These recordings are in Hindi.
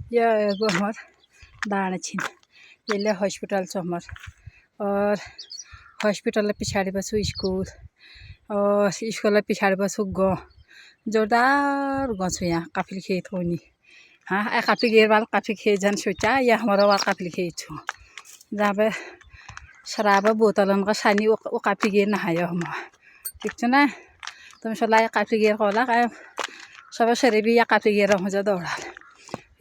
यह एगो हमर डाँड छिन येले हॉस्पिटल छ हमर और हॉस्पिटल पिछाड़ी बसु स्कूल और स्कूल पिछाड़ी बसु गाँव जोरदार गाँव छ यहाँ काफी खेत होनी हाँ काफी गेर वाल काफी खेत जन सोचा या हमारा वाल काफी खेत छो जहाँ पे शराब बोतलन का सानी वो काफी गेर नहाया हम ठीक छ ना तुम सला काफी गेर होला का सब शरीबी या काफी गेर हो जा दौड़ा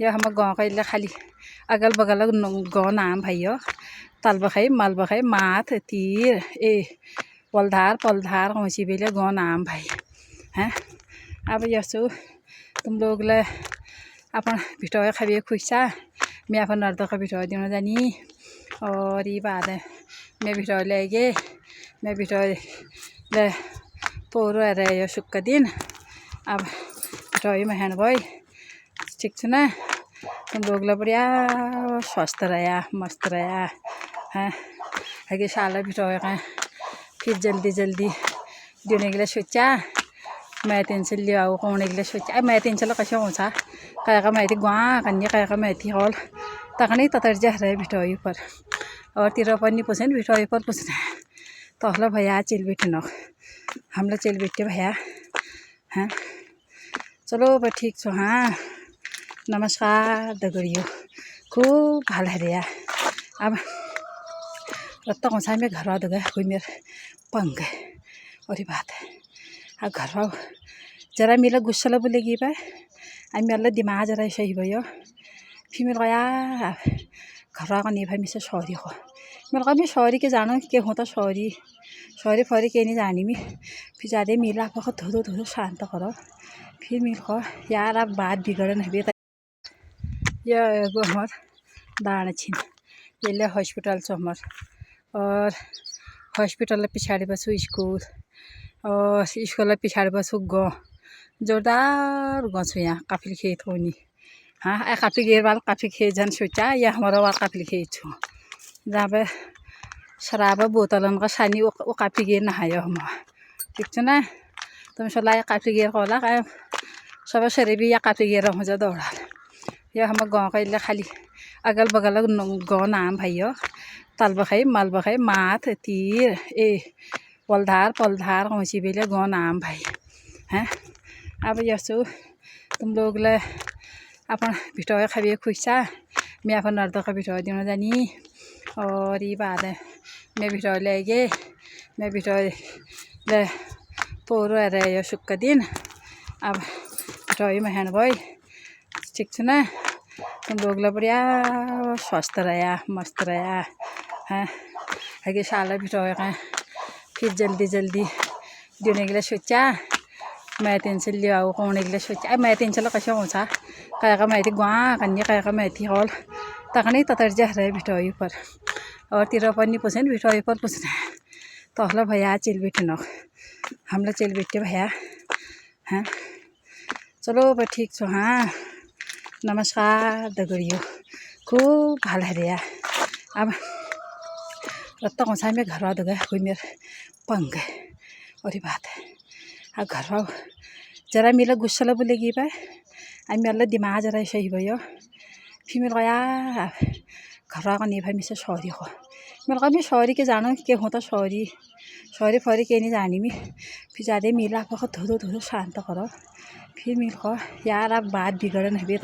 यह हम गाँव का खाली अगल बगल गाँव नाम भाइयो तल बखाई मल बखाई माथ तीर ए पलधार पलधार कौची बेले गाँव नाम भाई हैं अब यसो तुम लोग ले अपन भिटो खाबे खुशा मैं अपन नर्द का भिटो दिन जानी और ये बात है मैं भिटो ले गए मैं भिटो ले पोरो रहे सुख दिन अब भिटो महन भाई ठीक छ ना तुम लोग ला बढ़िया स्वस्थ रहा मस्त रहा हैं आगे साल भिटो फिर जल्दी जल्दी देने के लिए सोचा मैं तीन से लिया कौन के लिए सोचा मैं तीन से कैसे हो सा का मैं थी गुआ कन्या का मैं थी हॉल तक नहीं ततर जा रहे भिटो पर और तेरा पर नहीं पुछे भिटो पर पुछना तो हला भैया चिल बैठे न हम लोग चिल बैठे भैया हैं चलो भाई ठीक छो हाँ नमस्कार दगड़ियों खूब भाल है रिया अब रत्ता कौन सा मैं घर आ गया कोई मेरे पंग और बात है अब घर आओ जरा मेरा गुस्सा ला बोलेगी भाई अब मेरा दिमाग जरा सही भयो फिर मेरे को यार घर आकर नहीं भाई मुझसे सॉरी हो मेरे को मैं सॉरी के जानो क्या होता सॉरी सॉरी फॉरी के नहीं जानी मैं फिर ज़्यादा मिला आपको धो धो शांत करो फिर मेरे को यार आप बात बिगड़न है यह एगो हमर डाँड छिन येले हॉस्पिटल छ हमर और हॉस्पिटल पिछाड़ी बसु स्कूल और स्कूल पिछाड़ी बसु गाँव जोरदार गाँव छ यहाँ काफी खेत होनी हाँ काफी गेर वाल काफी खेत जन सोचा या हमारा वाल काफी खेत छो जहाँ पे शराब बोतलन का सानी वो काफी गेर नहाया हम ठीक छ ना तुम सला काफी गेर होला का सब शरीबी या काफी गेर हो जा दौड़ा यह हम गाँव का खाली अगल बगल गाँव नाम भाइयो तल बखाई मल बखाई माथ तीर ए पलधार पलधार कौची बेले गाँव नाम भाई हैं अब यसो तुम लोग ले अपन भिटो खाबे खुशा मैं अपन नर्द का भिटो दिन जानी और ये बात है मैं भिटो ले गए मैं भिटो ले पोरो रहे सुख दिन अब भिटो महन भाई ठीक छ ना तुम लोग ला बढ़िया स्वस्थ रहा मस्त रहा हैं आगे साल भिटो फिर जल्दी जल्दी देने के लिए सोचा मैं तीन से लिया कौन के लिए सोचा मैं तीन से कैसे हो सा का मैं थी गुआ कन्या का मैं थी हॉल तक नहीं ततर जा रहे भिटो पर और तेरा पर नहीं पुछे भिटो पर पुछना तो हला भैया चिल बैठे न हम लोग चिल बैठे भैया हैं चलो भाई ठीक छो हाँ नमस्कार दगड़ियों खूब भाल है रिया अब रत्ता कौन सा मैं घर आ गया कोई मेरे पंग और बात है अब घर आओ जरा मेरा गुस्सा ला बोलेगी भाई अब मेरा दिमाग जरा सही भयो फिर मेरे को यार घर आकर नहीं भाई मुझसे सॉरी हो मेरे को मैं सॉरी के जानो क्या होता सॉरी सॉरी फॉरी के नहीं जानी मैं फिर ज़्यादा मिला आपको धो धो शांत करो फिर मेरे को यार आप बात बिगड़न है